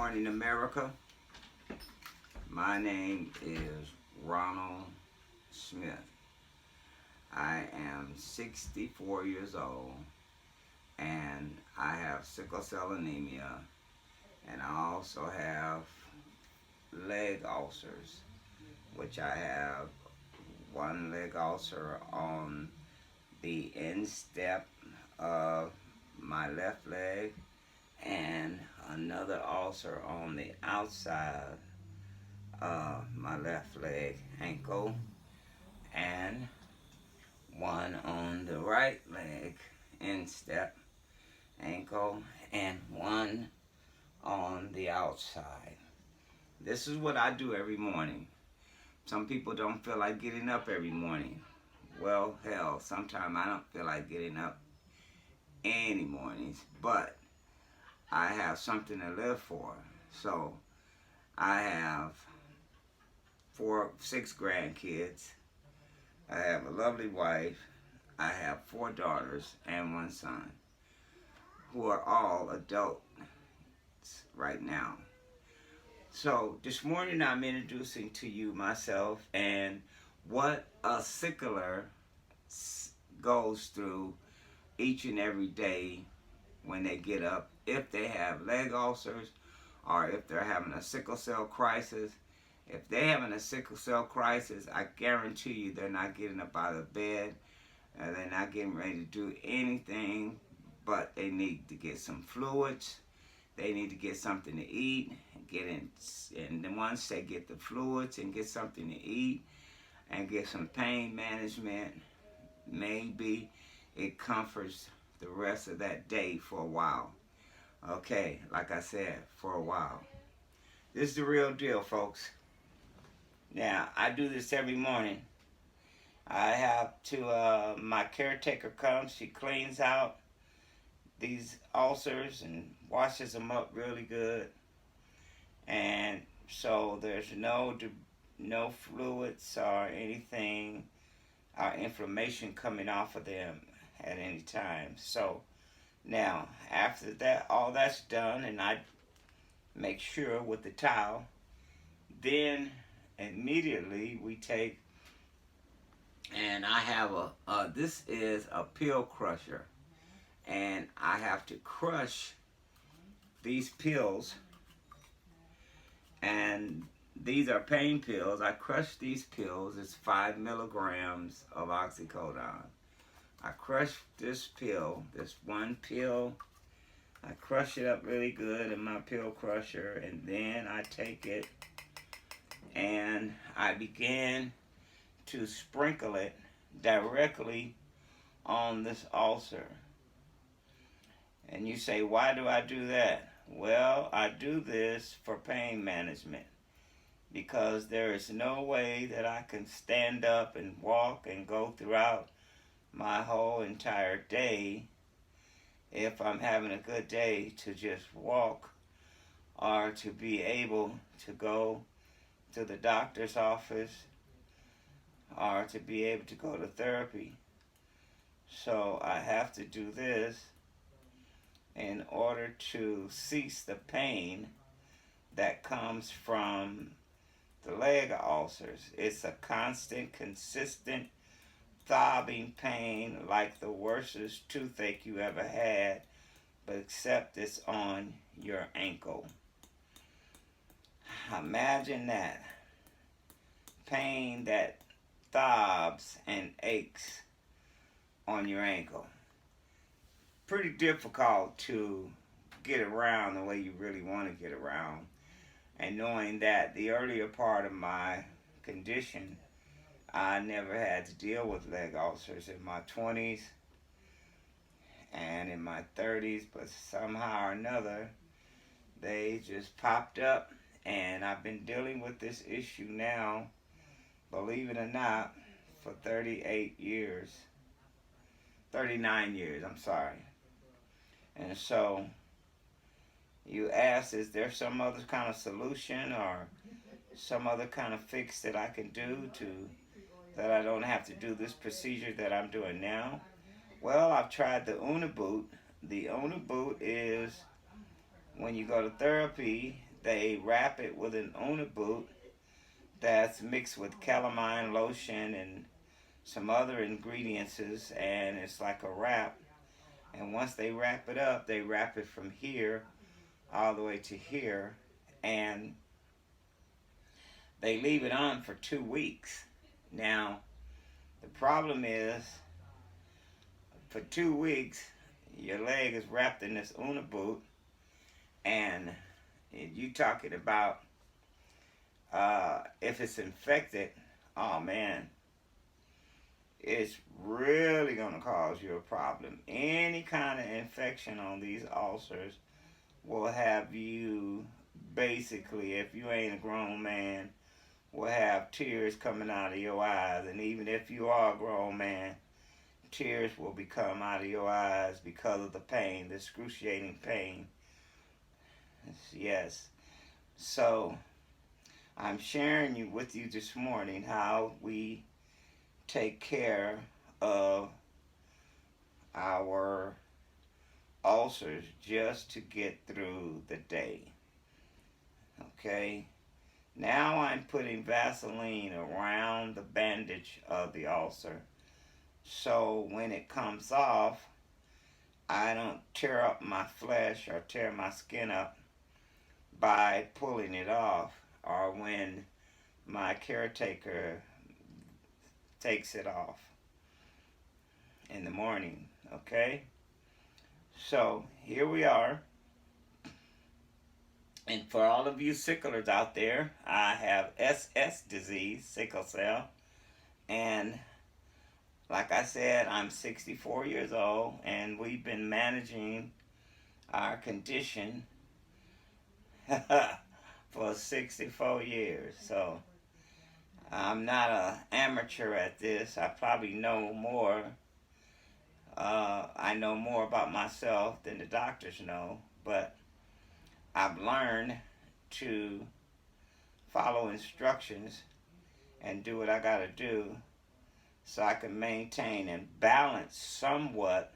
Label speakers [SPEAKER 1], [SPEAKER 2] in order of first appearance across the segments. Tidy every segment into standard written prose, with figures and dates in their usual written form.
[SPEAKER 1] morning, America. My name is Ronald Smith. I am 64 years old and I have sickle cell anemia, and I also have leg ulcers, which I have one leg ulcer on the instep of my left leg and another ulcer on the outside of my left leg ankle, and one on the right leg instep ankle, and one on the outside. This is what I do every morning. Some people don't feel like getting up every morning. Well, hell, sometimes I don't feel like getting up any mornings, but I have something to live for. So I have 6 grandkids. I have a lovely wife. I have 4 daughters and 1 son, who are all adults right now. So this morning I'm introducing to you myself and what a sickler goes through each and every day when they get up, if they have leg ulcers or if they're having a sickle cell crisis. If they're having a sickle cell crisis, I guarantee you they're not getting up out of bed, and they're not getting ready to do anything, but they need to get some fluids. They need to get something to eat, and then once they get the fluids and get something to eat and get some pain management, maybe it comforts the rest of that day for a while. Okay, like I said, for a while. This is the real deal, folks. Now, I do this every morning. I have to, my caretaker comes, she cleans out these ulcers and washes them up really good. And so there's no fluids or anything, or inflammation coming off of them at any time. So now, after that, all that's done, and I make sure with the towel, then immediately we take, and I have this is a pill crusher, and I have to crush these pills, and these are pain pills. I crush these pills. It's 5 milligrams of oxycodone. I crush this pill, this one pill. I crush it up really good in my pill crusher, and then I take it and I begin to sprinkle it directly on this ulcer. And you say, why do I do that? Well, I do this for pain management, because there is no way that I can stand up and walk and go throughout my whole entire day, if I'm having a good day, to just walk or to be able to go to the doctor's office or to be able to go to therapy. So I have to do this in order to cease the pain that comes from the leg ulcers. It's a constant, consistent, throbbing pain, like the worstest toothache you ever had, but except it's on your ankle. Imagine that. Pain that throbs and aches on your ankle. Pretty difficult to get around the way you really want to get around. And knowing that the earlier part of my condition, I never had to deal with leg ulcers in my 20s and in my 30s, but somehow or another they just popped up, and I've been dealing with this issue now, believe it or not, for 39 years, I'm sorry. And so you ask, is there some other kind of solution or some other kind of fix that I can do that I don't have to do this procedure that I'm doing now? Well, I've tried the Uniboot. The Uniboot is, when you go to therapy, they wrap it with an Una boot that's mixed with calamine lotion and some other ingredients, and it's like a wrap. And once they wrap it up, they wrap it from here all the way to here, and they leave it on for 2 weeks. Now, the problem is, for 2 weeks, your leg is wrapped in this Una boot, and you talking about if it's infected, oh man, it's really going to cause you a problem. Any kind of infection on these ulcers will have you, basically, if you ain't a grown man, will have tears coming out of your eyes. And even if you are a grown man, tears will become out of your eyes because of the pain, the excruciating pain. Yes. So I'm sharing with you this morning how we take care of our ulcers just to get through the day. Okay? Now I'm putting Vaseline around the bandage of the ulcer, so when it comes off, I don't tear up my flesh or tear my skin up by pulling it off, or when my caretaker takes it off in the morning. Okay? So here we are. And for all of you sicklers out there, I have SS disease, sickle cell. And like I said, I'm 64 years old, and we've been managing our condition for 64 years. So I'm not an amateur at this. I probably know more. I know more about myself than the doctors know, but I've learned to follow instructions and do what I got to do so I can maintain and balance somewhat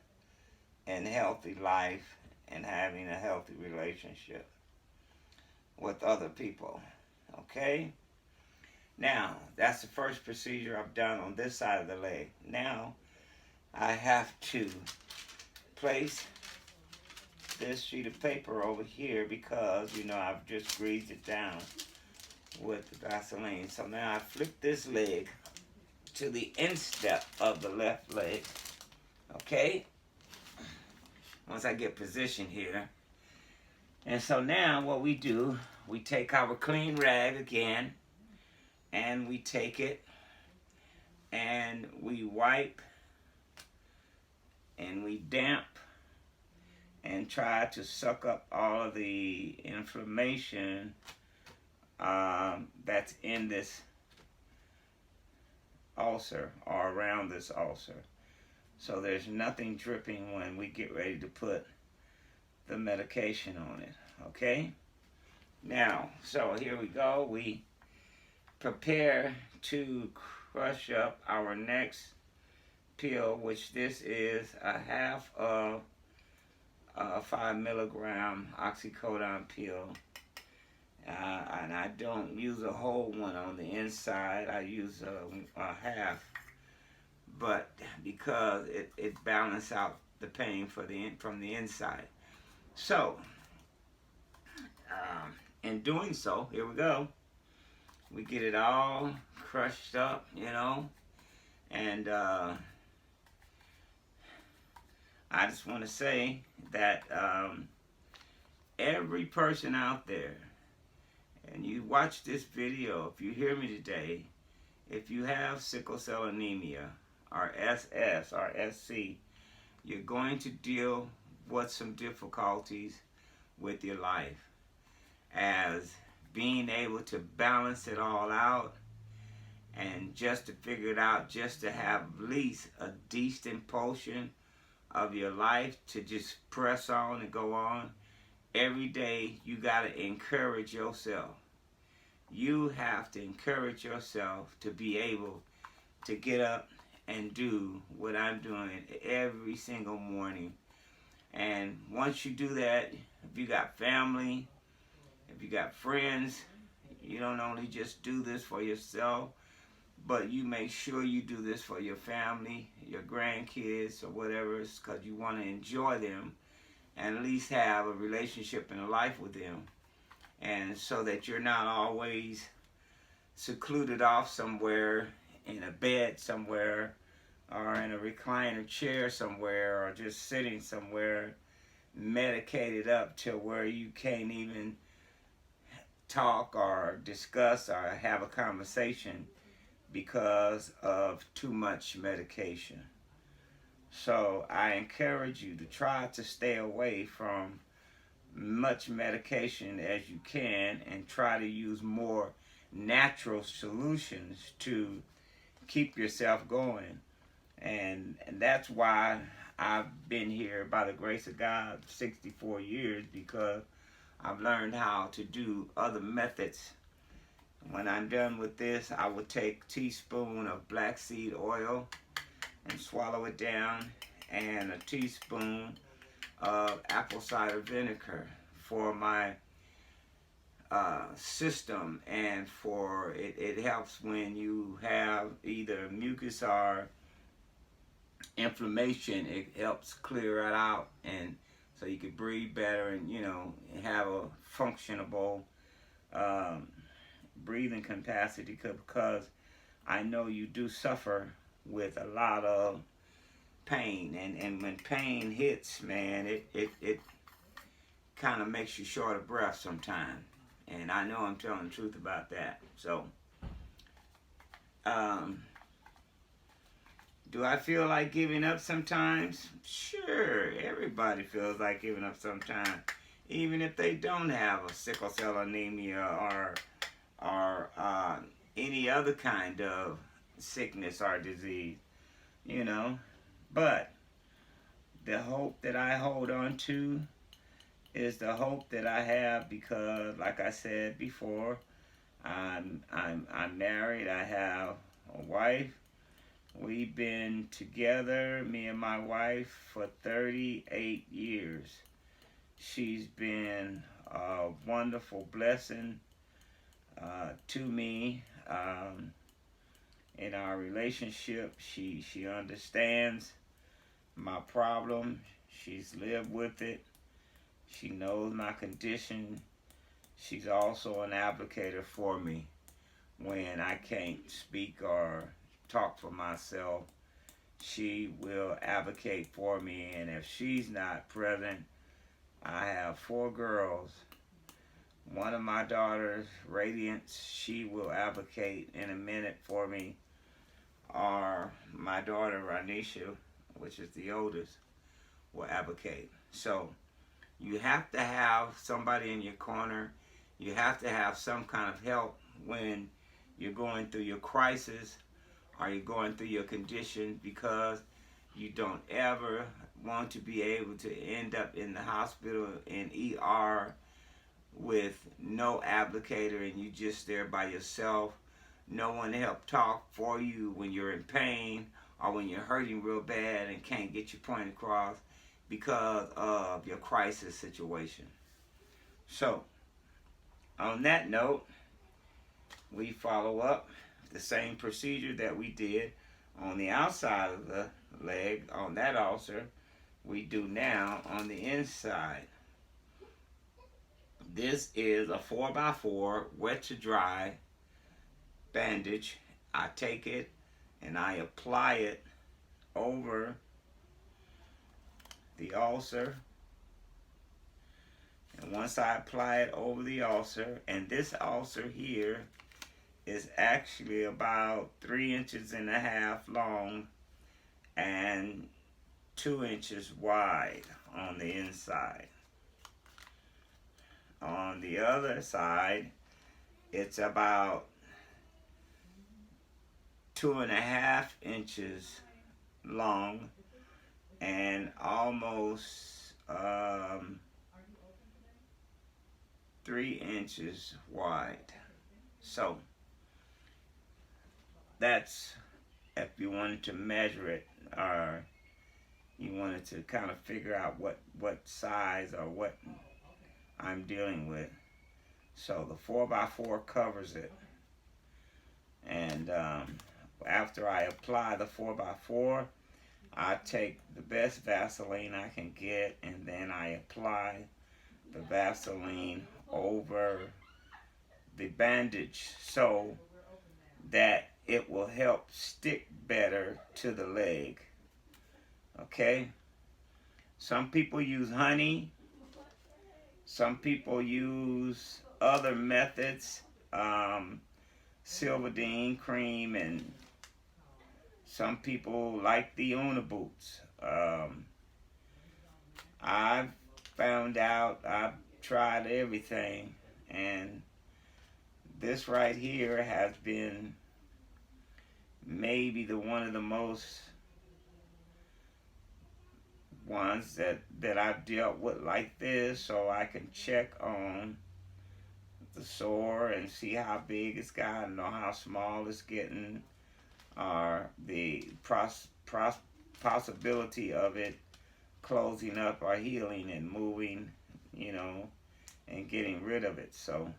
[SPEAKER 1] in healthy life and having a healthy relationship with other people. Okay? Now, that's the first procedure I've done on this side of the leg. Now, I have to place this sheet of paper over here because, you know, I've just greased it down with the Vaseline. So now I flip this leg to the instep of the left leg. Okay? Once I get positioned here. And so now what we do, we take our clean rag again, and we take it and we wipe and we damp and try to suck up all of the inflammation that's in this ulcer or around this ulcer. So there's nothing dripping when we get ready to put the medication on it. Okay? Now, so here we go. We prepare to crush up our next pill, which this is a half of 5 milligram oxycodone pill. And I don't use a whole one on the inside. I use a half, but because it balances out the pain from the inside. So, in doing so, here we go. We get it all crushed up, you know, and I just want to say that every person out there, and you watch this video, if you hear me today, if you have sickle cell anemia or SS or SC, you're going to deal with some difficulties with your life, as being able to balance it all out and just to figure it out, just to have at least a decent portion of your life to just press on and go on. Every day you got to encourage yourself. You have to encourage yourself to be able to get up and do what I'm doing every single morning. And once you do that, if you got family, If you got friends, you don't only just do this for yourself, but you make sure you do this for your family, your grandkids, or whatever, because you want to enjoy them and at least have a relationship and a life with them. And so that you're not always secluded off somewhere in a bed somewhere or in a recliner chair somewhere or just sitting somewhere medicated up to where you can't even talk or discuss or have a conversation because of too much medication. So I encourage you to try to stay away from much medication as you can and try to use more natural solutions to keep yourself going. And that's why I've been here by the grace of God 64 years, because I've learned how to do other methods. When I'm done with this, I will take a teaspoon of black seed oil and swallow it down, and a teaspoon of apple cider vinegar for my system, and for it helps when you have either mucus or inflammation. It helps clear it out, and so you can breathe better and have a functionable breathing capacity, because I know you do suffer with a lot of pain, and when pain hits, man, it kind of makes you short of breath sometimes, and I know I'm telling the truth about that. So do I feel like giving up sometimes? Sure, everybody feels like giving up sometimes, even if they don't have a sickle cell anemia or any other kind of sickness or disease, But the hope that I hold on to is the hope that I have, because, like I said before, I'm married. I have a wife. We've been together, me and my wife, for 38 years. She's been a wonderful blessing to me in our relationship. She understands my problem. She's lived with it. She knows my condition. She's also an advocate for me when I can't speak or talk for myself. She will advocate for me, and if she's not present, I have 4 girls. One of my daughters, Radiance, she will advocate in a minute for me, or my daughter, Ranisha, which is the oldest, will advocate. So you have to have somebody in your corner. You have to have some kind of help when you're going through your crisis or you're going through your condition, because you don't ever want to be able to end up in the hospital in ER with no advocator and you just there by yourself. No one to help talk for you when you're in pain or when you're hurting real bad and can't get your point across because of your crisis situation. So, on that note, we follow up the same procedure that we did on the outside of the leg, on that ulcer, we do now on the inside. This is a 4x4 wet to dry bandage. I take it and I apply it over the ulcer. And once I apply it over the ulcer, and this ulcer here is actually about 3.5 inches long and 2 inches wide on the inside. On the other side, it's about 2.5 inches long and almost 3 inches wide. So that's if you wanted to measure it, or you wanted to kind of figure out what size or what I'm dealing with. So the 4x4 covers it. And after I apply the 4x4, I take the best Vaseline I can get, and then I apply the Vaseline over the bandage so that it will help stick better to the leg. Okay? Some people use honey. Some people use other methods, Silverdine cream, and some people like the Una boots. I've found out, I've tried everything, and this right here has been maybe one of the most ones that I've dealt with like this, so I can check on the sore and see how big it's gotten, know how small it's getting, or the possibility of it closing up or healing and moving, you know, and getting rid of it. So,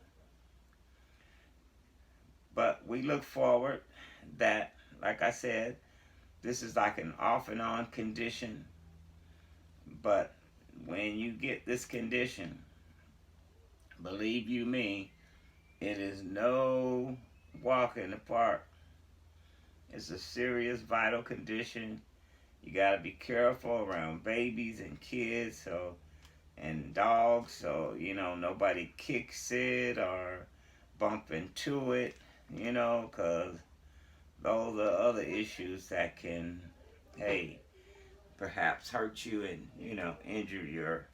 [SPEAKER 1] but we look forward that, like I said, this is like an off and on condition. But when you get this condition, believe you me, it is no walk in the park. It's a serious vital condition. You gotta be careful around babies and kids, so, and dogs, so you know nobody kicks it or bump into it, you know, because those are other issues that can, hey, perhaps hurt you and, you know, injure your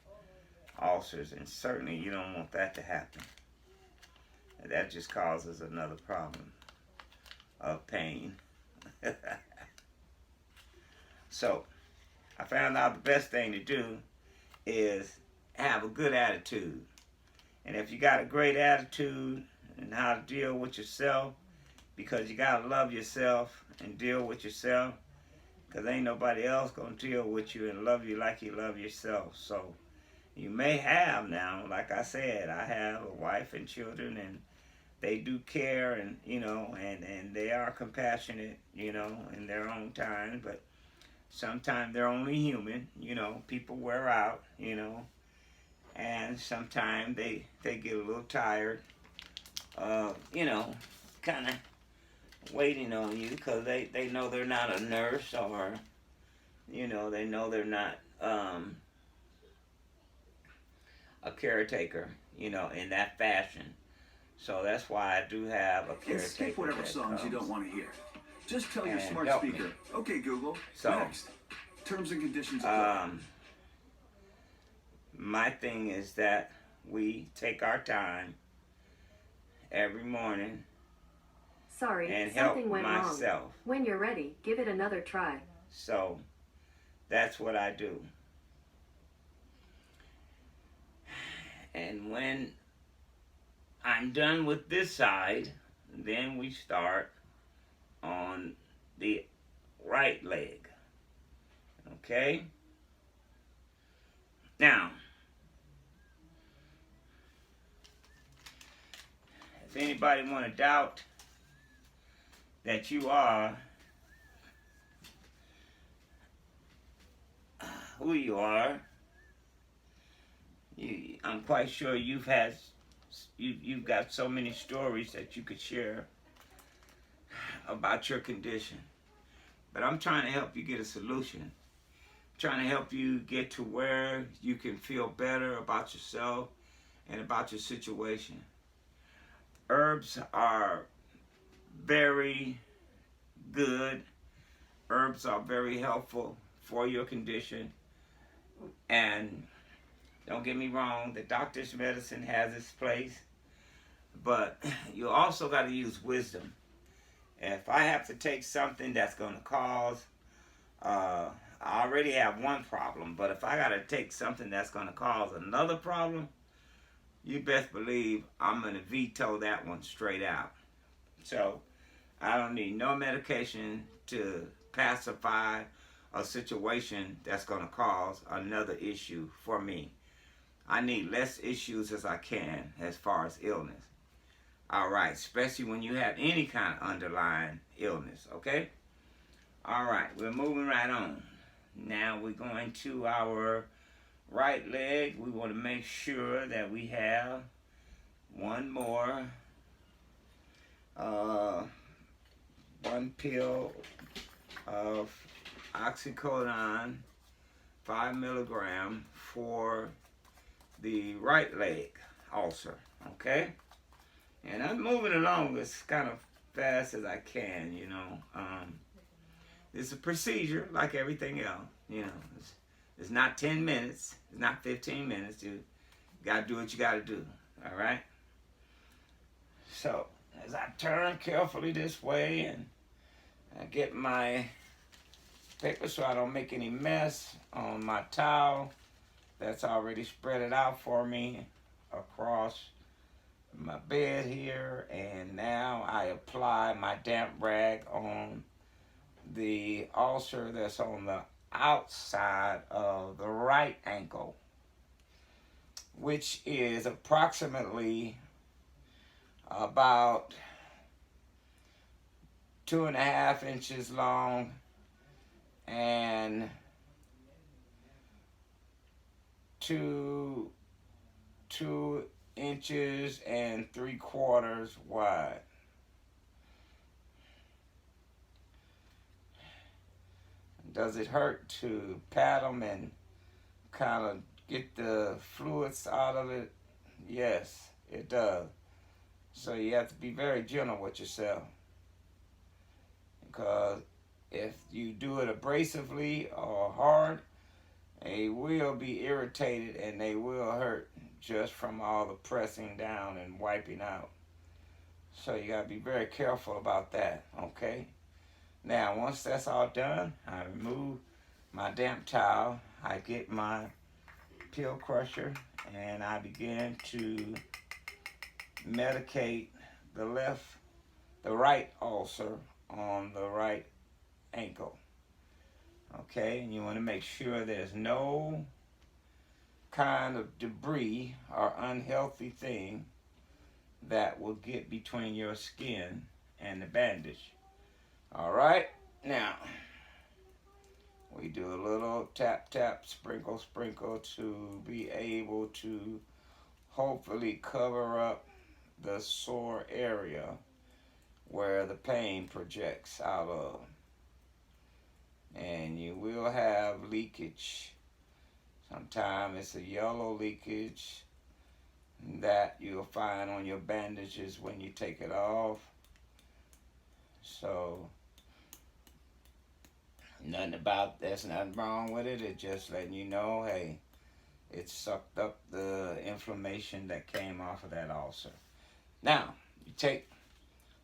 [SPEAKER 1] ulcers, and certainly you don't want that to happen. And that just causes another problem of pain. So, I found out the best thing to do is have a good attitude. And if you got a great attitude and how to deal with yourself, because you got to love yourself and deal with yourself, because ain't nobody else going to deal with you and love you like you love yourself. So you may have now, like I said, I have a wife and children, and they do care, and you know, and they are compassionate, you know, in their own time. But sometimes they're only human, you know. People wear out, you know, and sometimes they get a little tired of, you know, kind of waiting on you, because they know they're not a nurse, or you know, they know they're not a caretaker, you know, in that fashion. So that's why I do have a caretaker.
[SPEAKER 2] And skip whatever songs you don't want to hear. Just tell your smart
[SPEAKER 1] help
[SPEAKER 2] speaker,
[SPEAKER 1] me.
[SPEAKER 2] okay Google,
[SPEAKER 1] So,
[SPEAKER 2] next. Terms and conditions apply.
[SPEAKER 1] My thing is that we take our time every morning.
[SPEAKER 3] Sorry,
[SPEAKER 1] and
[SPEAKER 3] something
[SPEAKER 1] help
[SPEAKER 3] went
[SPEAKER 1] myself.
[SPEAKER 3] wrong. When you're ready, give it another try.
[SPEAKER 1] So that's what I do. And when I'm done with this side, then we start on the right leg. Okay? Now, if anybody want to doubt that you are who you are, I'm quite sure you've got so many stories that you could share about your condition. But I'm trying to help you get a solution. I'm trying to help you get to where you can feel better about yourself and about your situation. Herbs are very good. Herbs are very helpful for your condition. And don't get me wrong, the doctor's medicine has its place, but you also got to use wisdom. If I have to take something that's going to cause, I already have one problem, but if I got to take something that's going to cause another problem, you best believe I'm going to veto that one straight out. So I don't need no medication to pacify a situation that's going to cause another issue for me. I need less issues as I can as far as illness. All right, especially when you have any kind of underlying illness, okay? All right, we're moving right on. Now we're going to our right leg. We want to make sure that we have one more, one pill of oxycodone, 5 milligram for the right leg ulcer, okay? And I'm moving along as kind of fast as I can, you know. It's a procedure like everything else, you know. It's not 10 minutes. It's not 15 minutes. You got to do what you got to do, all right? So, as I turn carefully this way and I get my paper so I don't make any mess on my towel that's already spread it out for me across my bed here, and now I apply my damp rag on the ulcer that's on the outside of the right ankle, which is approximately about 2.5 inches long and 2 inches and 3/4 wide. Does it hurt to pat them and kind of get the fluids out of it? Yes, it does. So you have to be very gentle with yourself, because if you do it abrasively or hard, they will be irritated and they will hurt just from all the pressing down and wiping out. So you got to be very careful about that, okay? Now, once that's all done, I remove my damp towel, I get my pill crusher, and I begin to medicate the right ulcer on the right ankle. Okay, and you want to make sure there's no kind of debris or unhealthy thing that will get between your skin and the bandage. All right, now we do a little tap, tap, sprinkle, sprinkle to be able to hopefully cover up the sore area where the pain projects out of. And you will have leakage. Sometimes it's a yellow leakage that you'll find on your bandages when you take it off. So there's nothing wrong with it. It's just letting you know, hey, it sucked up the inflammation that came off of that ulcer. Now, you take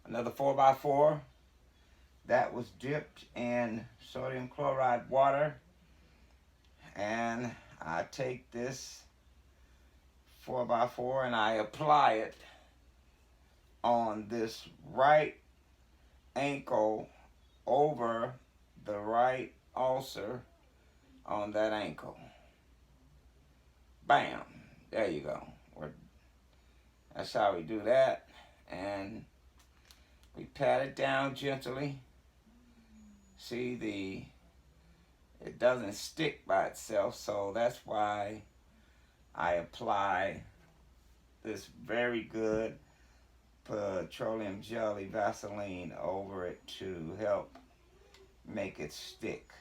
[SPEAKER 1] another 4x4 that was dipped in sodium chloride water, and I take this 4x4 and I apply it on this right ankle over the right ulcer on that ankle. Bam, there you go. That's how we do that, and we pat it down gently. See, it doesn't stick by itself, so that's why I apply this very good petroleum jelly vaseline over it to help make it stick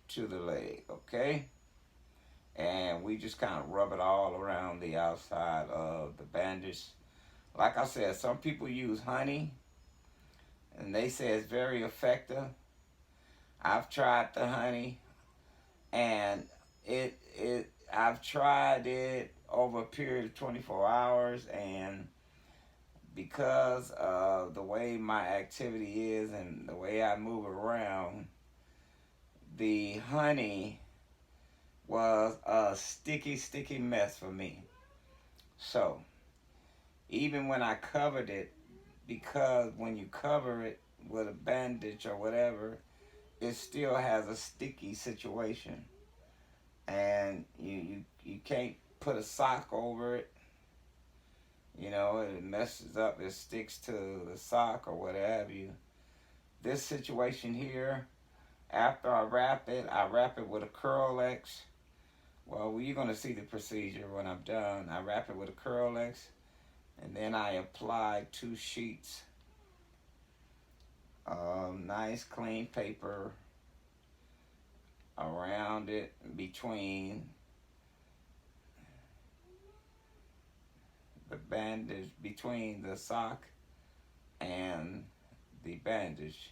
[SPEAKER 1] to the leg, okay? And we just kind of rub it all around the outside of the bandage. Like I said, some people use honey, and they say it's very effective. I've tried the honey, and I've tried it over a period of 24 hours, and because of the way my activity is and the way I move around, the honey was a sticky mess for me. So even when I covered it, because when you cover it with a bandage or whatever, it still has a sticky situation. and you can't put a sock over it. You know, it messes up, it sticks to the sock or what have you. This situation here, after I wrap it with a Curl-X. Well, you're going to see the procedure when I'm done. I wrap it with a Curl-X, and then I apply 2 sheets of nice clean paper around it, between the bandage, between the sock and the bandage,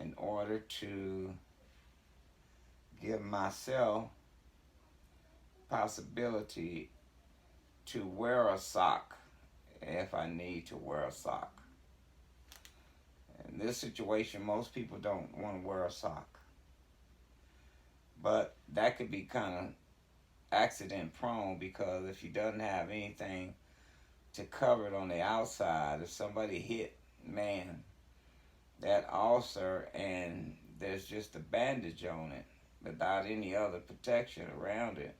[SPEAKER 1] in order to give myself possibility to wear a sock if I need to wear a sock. In this situation, most people don't want to wear a sock, but that could be kind of accident prone, because if he doesn't have anything to cover it on the outside, if somebody hit, man, that ulcer and there's just a bandage on it without any other protection around it,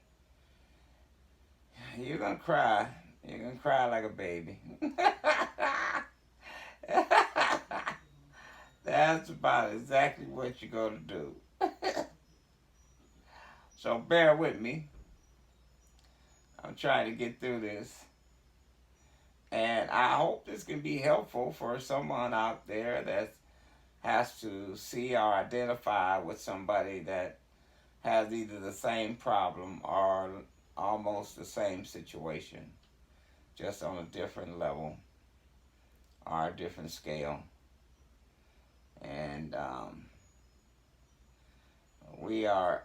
[SPEAKER 1] you're gonna cry. You're gonna cry like a baby. That's about exactly what you're gonna do. So bear with me. I'm trying to get through this. And I hope this can be helpful for someone out there that has to see or identify with somebody that has either the same problem or almost the same situation, just on a different level or a different scale. And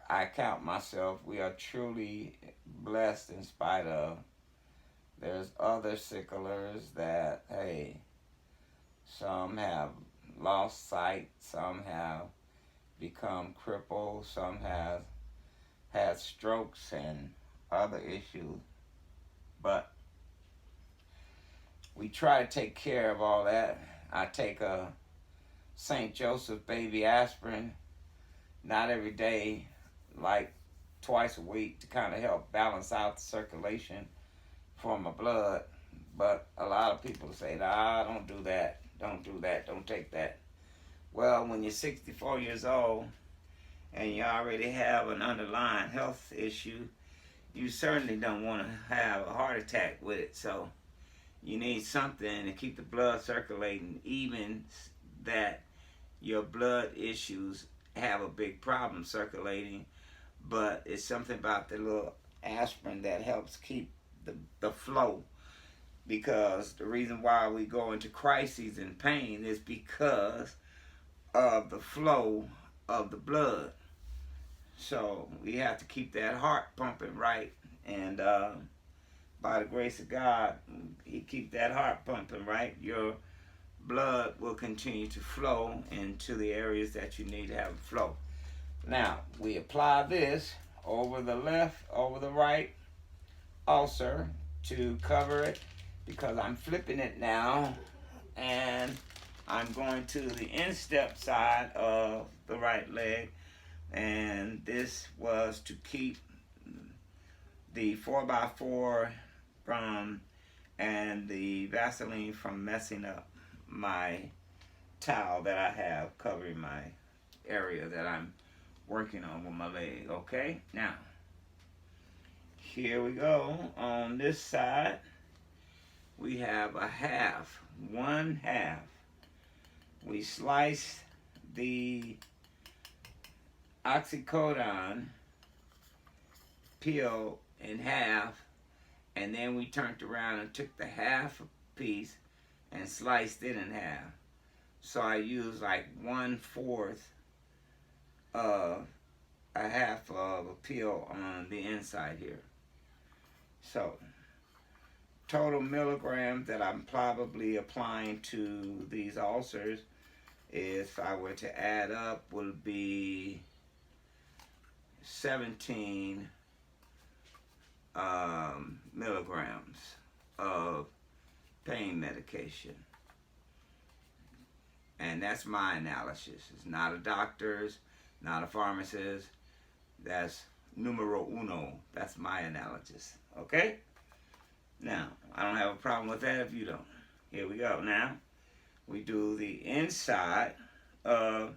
[SPEAKER 1] I count myself, we are truly blessed in spite of. There's other sicklers that, hey, some have lost sight, some have become crippled, some have had strokes and other issues. But we try to take care of all that. I take a St. Joseph baby aspirin, not every day, like twice a week, to kind of help balance out the circulation for my blood. But a lot of people say, nah, don't do that, don't do that, don't take that. Well, when you're 64 years old and you already have an underlying health issue, you certainly don't want to have a heart attack with it. So you need something to keep the blood circulating, even that your blood issues have a big problem circulating. But it's something about the little aspirin that helps keep the flow. Because the reason why we go into crises and pain is because of the flow of the blood. So we have to keep that heart pumping right, and by the grace of God, you keep that heart pumping right, your blood will continue to flow into the areas that you need to have it flow. Now, we apply this over the left, over the right ulcer to cover it, because I'm flipping it now, and I'm going to the instep side of the right leg, and this was to keep the 4x4 from, and the vaseline from messing up my towel that I have covering my area that I'm working on with my leg. Okay, now here we go. On this side we have a half, 1/2. We slice the oxycodone peel in half, and then we turned around and took the half piece and sliced it in half. So I used like 1/4 of a half of a peel on the inside here. So total milligrams that I'm probably applying to these ulcers, if I were to add up, would be 17 milligrams of pain medication. And that's my analysis. It's not a doctor's, not a pharmacist. That's numero uno. That's my analogous. Okay? Now, I don't have a problem with that if you don't. Here we go. Now, we do the inside of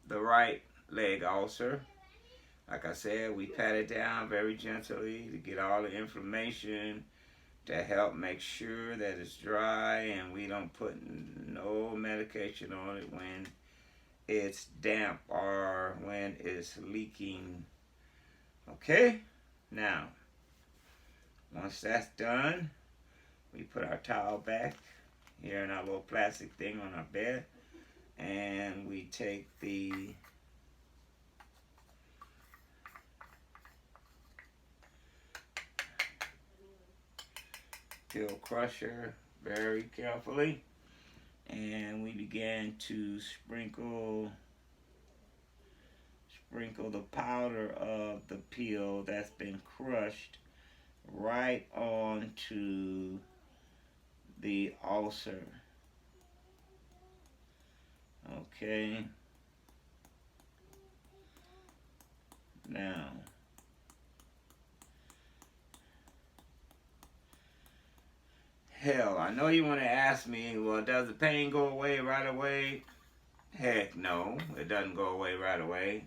[SPEAKER 1] the right leg ulcer. Like I said, we pat it down very gently to get all the inflammation, to help make sure that it's dry, and we don't put no medication on it when it's damp or when it's leaking. Okay? Now, once that's done, we put our towel back here in our little plastic thing on our bed, and we take the pill crusher very carefully, and we began to sprinkle the powder of the peel that's been crushed right onto the ulcer. Okay. Now, hell, I know you want to ask me, well, does the pain go away right away? Heck no, it doesn't go away right away.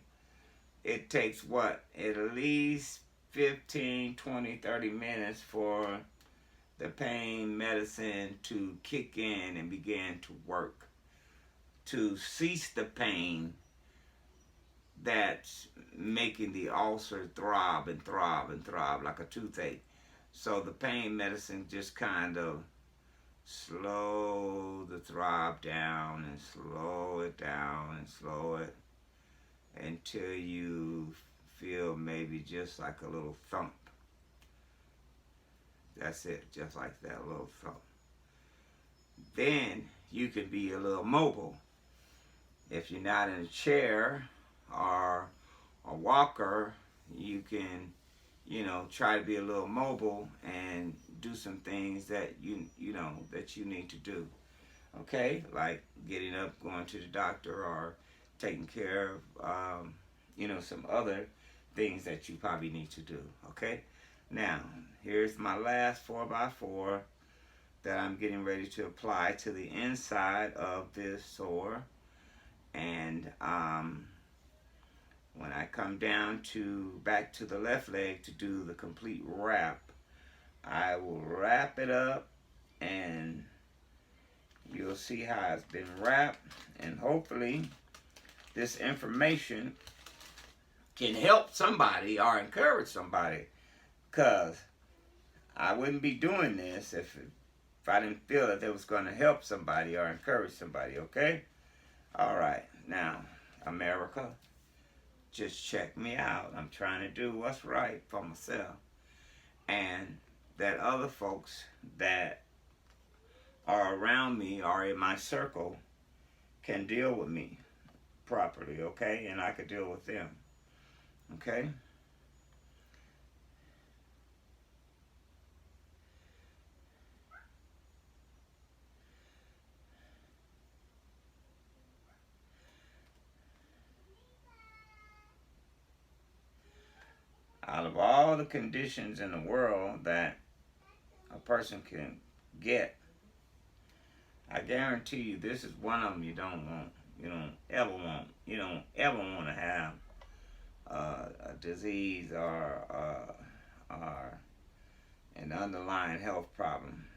[SPEAKER 1] It takes what? At least 15, 20, 30 minutes for the pain medicine to kick in and begin to work, to cease the pain that's making the ulcer throb and throb and throb like a toothache. So the pain medicine just kind of slow the throb down and slow it down and slow it until you feel maybe just like a little thump. That's it, just like that little thump. Then you can be a little mobile. If you're not in a chair or a walker, you can, try to be a little mobile and do some things that that you need to do. Okay, like getting up, going to the doctor, or taking care of some other things that you probably need to do. Okay, now here's my last 4x4 that I'm getting ready to apply to the inside of this sore. And when I come down back to the left leg to do the complete wrap, I will wrap it up, and you'll see how it's been wrapped, and hopefully this information can help somebody or encourage somebody, because I wouldn't be doing this if I didn't feel that it was going to help somebody or encourage somebody. Okay? All right. Now, America, just check me out. I'm trying to do what's right for myself, and that other folks that are around me or in my circle can deal with me properly, okay? And I could deal with them, okay? Out of all the conditions in the world that a person can get, I guarantee you this is one of them you don't want. You don't ever want. You don't ever want to have a disease or an underlying health problem.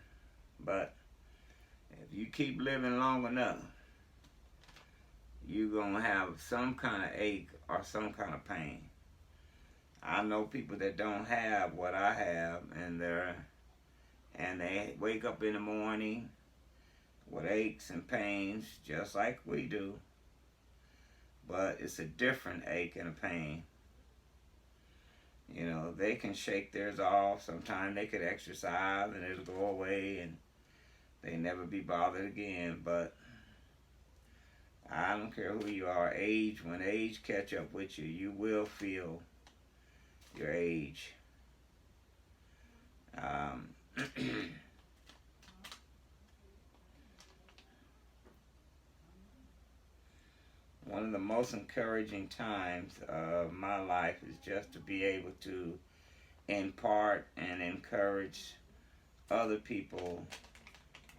[SPEAKER 1] But if you keep living long enough, you're going to have some kind of ache or some kind of pain. I know people that don't have what I have, and they wake up in the morning with aches and pains just like we do, but it's a different ache and a pain. They can shake theirs off. Sometimes they could exercise and it'll go away and they never be bothered again. But I don't care who you are, when age catch up with you, you will feel your age. One of the most encouraging times of my life is just to be able to impart and encourage other people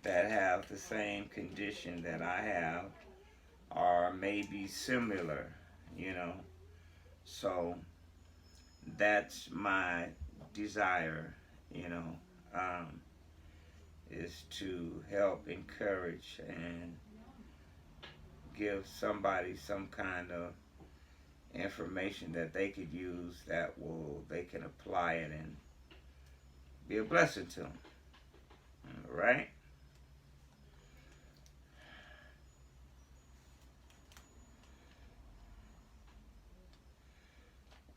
[SPEAKER 1] that have the same condition that I have or maybe similar, you know. So that's my desire, you know, is to help encourage and give somebody some kind of information that they could use they can apply it and be a blessing to them. All right?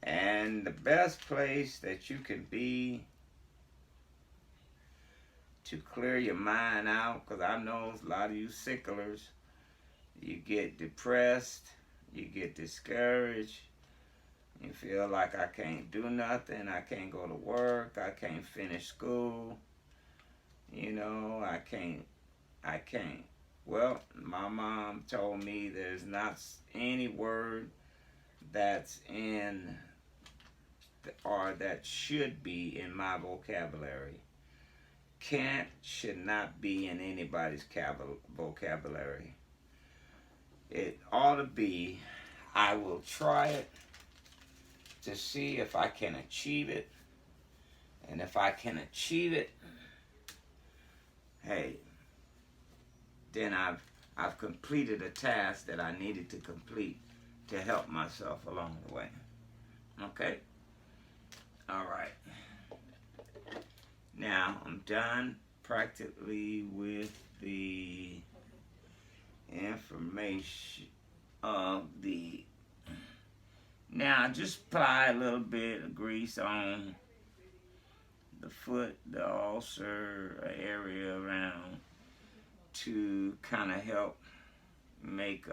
[SPEAKER 1] And the best place that you can be to clear your mind out, because I know a lot of you sicklers, you get depressed, you get discouraged, you feel like I can't do nothing, I can't go to work, I can't finish school, you know, I can't. Well, my mom told me there's not any word that's in or that should be in my vocabulary. Can't should not be in anybody's vocabulary. It ought to be, I will try it to see if I can achieve it. And if I can achieve it, hey, then I've completed a task that I needed to complete to help myself along the way. Okay? All right. Now, I'm done practically with the information of the... Now, just apply a little bit of grease on the foot, the ulcer area around to kind of help make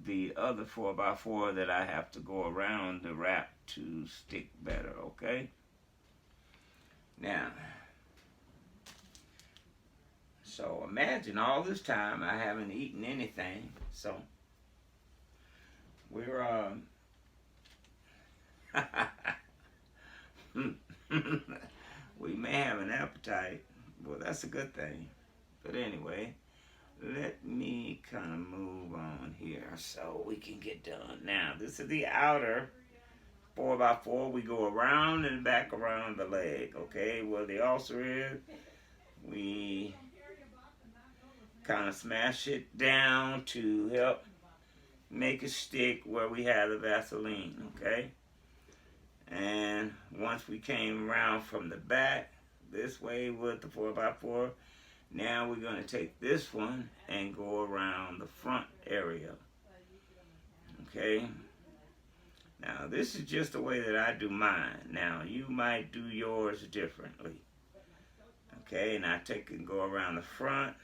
[SPEAKER 1] the other 4x4 that I have to go around the wrap to stick better, okay? Now, so imagine all this time I haven't eaten anything, so we're we may have an appetite. Well, that's a good thing. But anyway, let me kind of move on here so we can get done. Now, this is the outer 4x4. We go around and back around the leg, okay? Where the ulcer is, we kind of smash it down to help make it stick where we have the vaseline, okay? And once we came around from the back, this way with the 4x4, now we're going to take this one and go around the front area. Okay? Now, this is just the way that I do mine. Now, you might do yours differently. Okay? And I take and go around the front,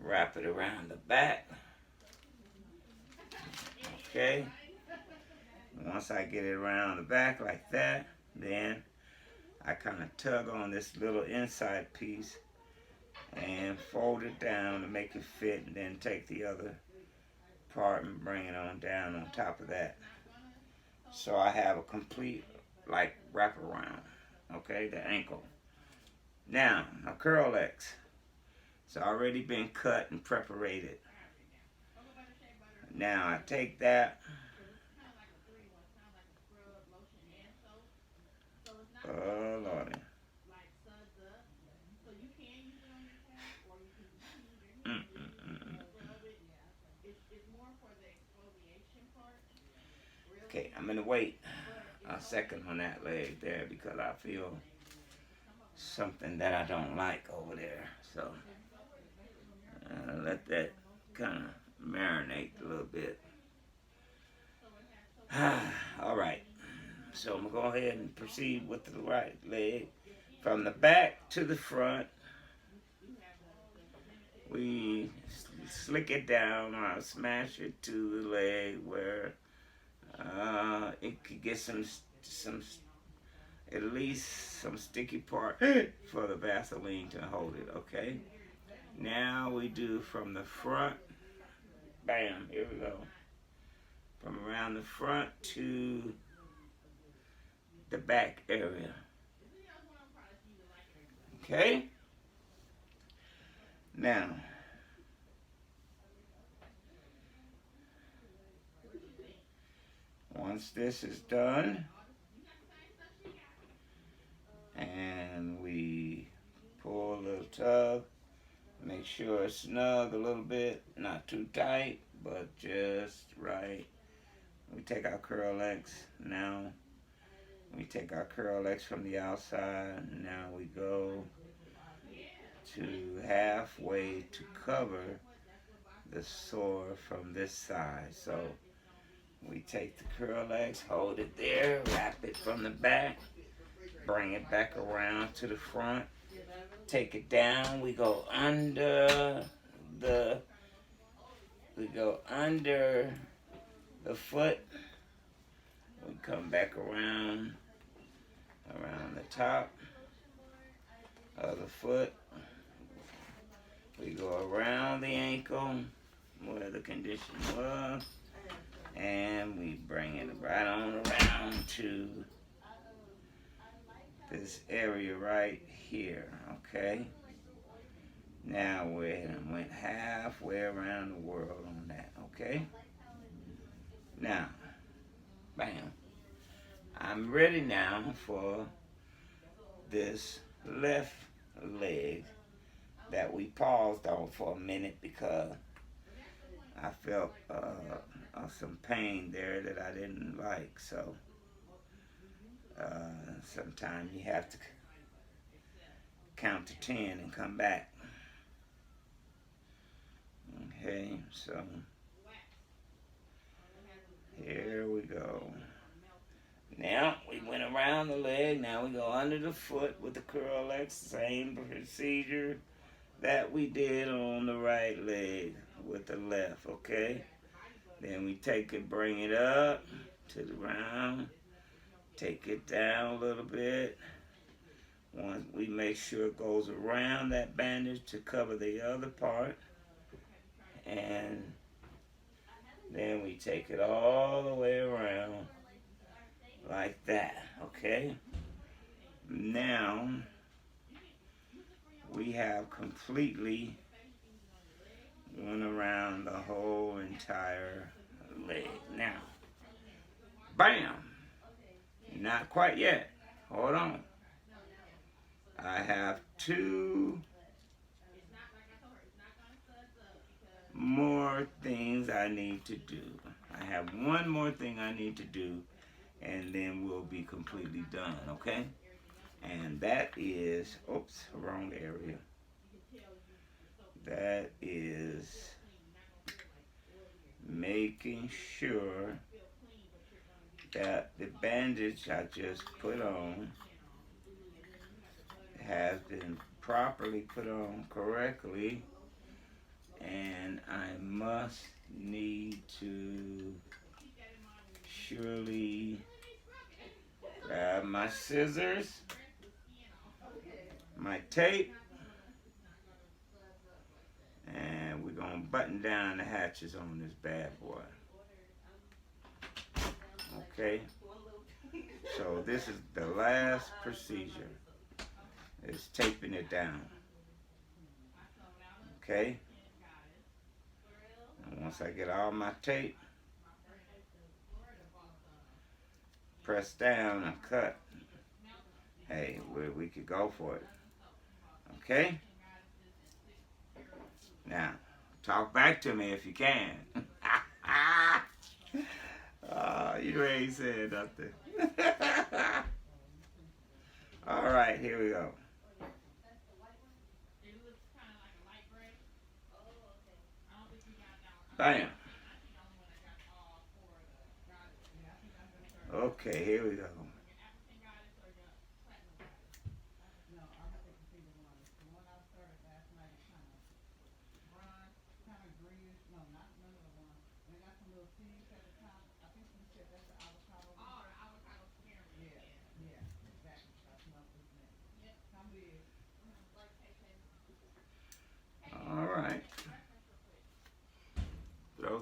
[SPEAKER 1] wrap it around the back. Okay? Once I get it around the back like that, then I kind of tug on this little inside piece and fold it down to make it fit, and then take the other part and bring it on down on top of that. So I have a complete like wraparound, okay, the ankle. Now, my curl X, it's already been cut and preparated. Now I take that, oh Lordy. Okay, I'm gonna wait a second on that leg there because I feel something that I don't like over there. So let that kind of marinate a little bit. All right. So I'm going to go ahead and proceed with the right leg. From the back to the front, we slick it down or smash it to the leg where it could get some at least some sticky part for the Vaseline to hold it, okay? Now we do from the front. Bam, here we go. From around the front to the back area. Okay? Now, once this is done, and we pull a little tug, make sure it's snug a little bit, not too tight, but just right. We take our curl X now. We take our curl X from the outside. Now we go to halfway to cover the sore from this side. So we take the curl X, hold it there, wrap it from the back, bring it back around to the front, take it down. We go under the foot. We come back around the top of the foot. We go around the ankle where the condition was, and we bring it right on around to this area right here, okay? Now we went halfway around the world on that, okay? Now, bam. I'm ready now for this left leg that we paused on for a minute because I felt some pain there that I didn't like. So sometimes you have to count to 10 and come back. Okay, so here we go. Now we went around the leg. Now we go under the foot with the curl X. Same procedure that we did on the right leg with the left, okay? Then we take it, bring it up to the round, take it down a little bit. Once we make sure it goes around that bandage to cover the other part, and then we take it all the way around like that, okay? Now we have completely went around the whole entire leg. Now, bam! Not quite yet. Hold on. I have 2 more things I need to do. I have 1 more thing I need to do, and then we'll be completely done, okay? And that is, oops, wrong area. That is making sure that the bandage I just put on has been properly put on correctly, and I must need to surely grab my scissors, my tape, and we're going to button down the hatches on this bad boy. Okay? So this is the last procedure. It's taping it down. Okay? And once I get all my tape, press down and cut. Hey, we could go for it. Okay? Now, talk back to me if you can. You ain't said nothing. All right, here we go. Bam. Okay, here we go.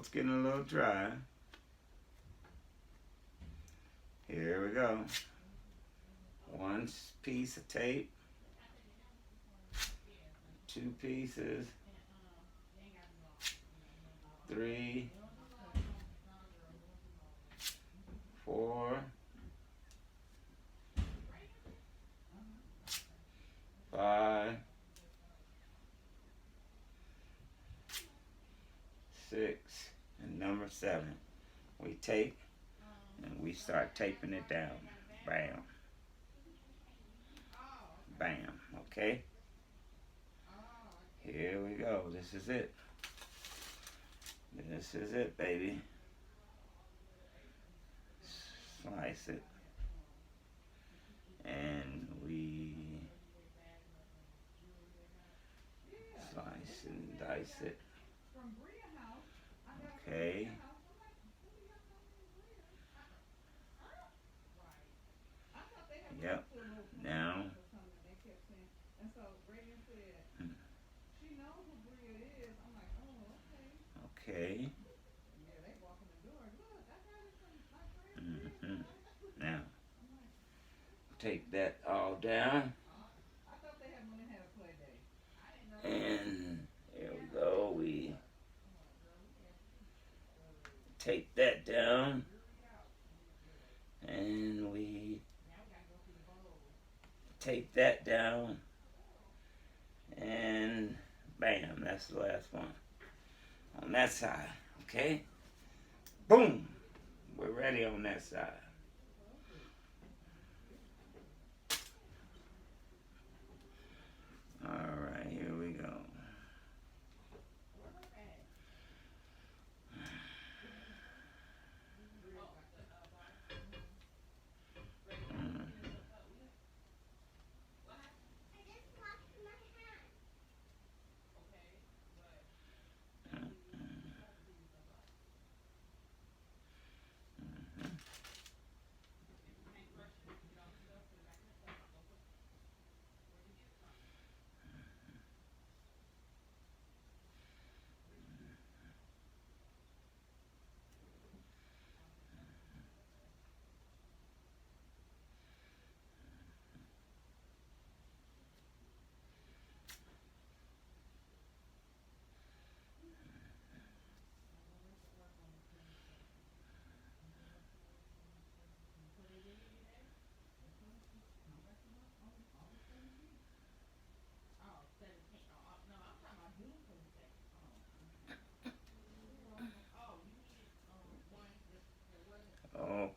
[SPEAKER 1] throat's getting a little dry. Here we go. One piece of tape. 2 pieces. 3. 4. 5. 6. And number 7. We tape and we start taping it down. Bam. Bam. Okay? Here we go. This is it. This is it, baby. Slice it. And we slice and dice it. Okay. Yep. Now. Okay. Now, take that all down. And here we go. We take that down. And we take that down. And bam, that's the last one. On that side, okay? Boom! We're ready on that side. Alright, here we go.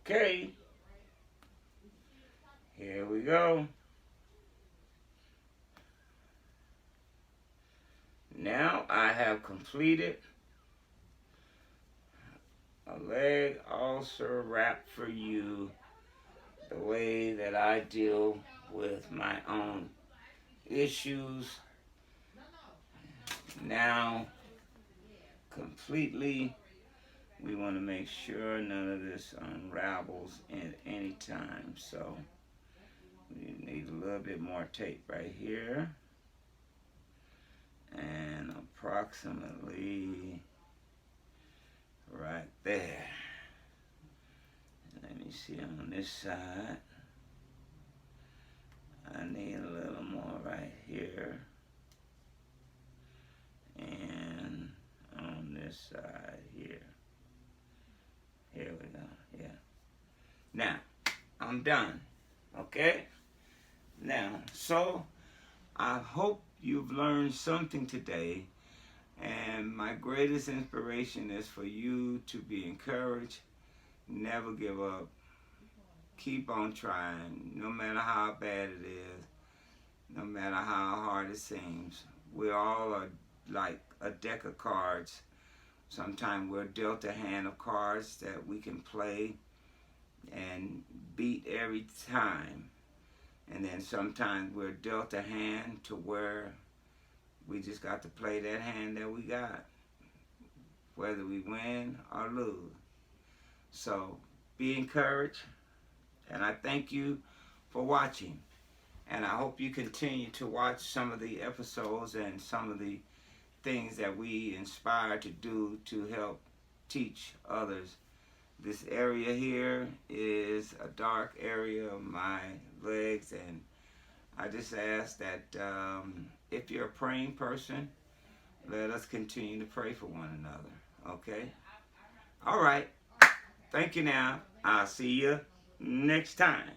[SPEAKER 1] Okay, here we go. Now I have completed a leg ulcer wrap for you the way that I deal with my own issues. Now, completely, we want to make sure none of this unravels at any time. So we need a little bit more tape right here. And approximately right there. Let me see on this side. I need a little more right here. And on this side here. Here we go, yeah. Now, I'm done, okay? Now, so I hope you've learned something today, and my greatest inspiration is for you to be encouraged, never give up, keep on trying, no matter how bad it is, no matter how hard it seems. We all are like a deck of cards. Sometimes we're dealt a hand of cards that we can play and beat every time. And then sometimes we're dealt a hand to where we just got to play that hand that we got, whether we win or lose. So be encouraged, and I thank you for watching. And I hope you continue to watch some of the episodes and some of the things that we inspire to do to help teach others. This area here is a dark area of my legs, and I just ask that if you're a praying person, let us continue to pray for one another, okay? All right. Thank you now. I'll see you next time.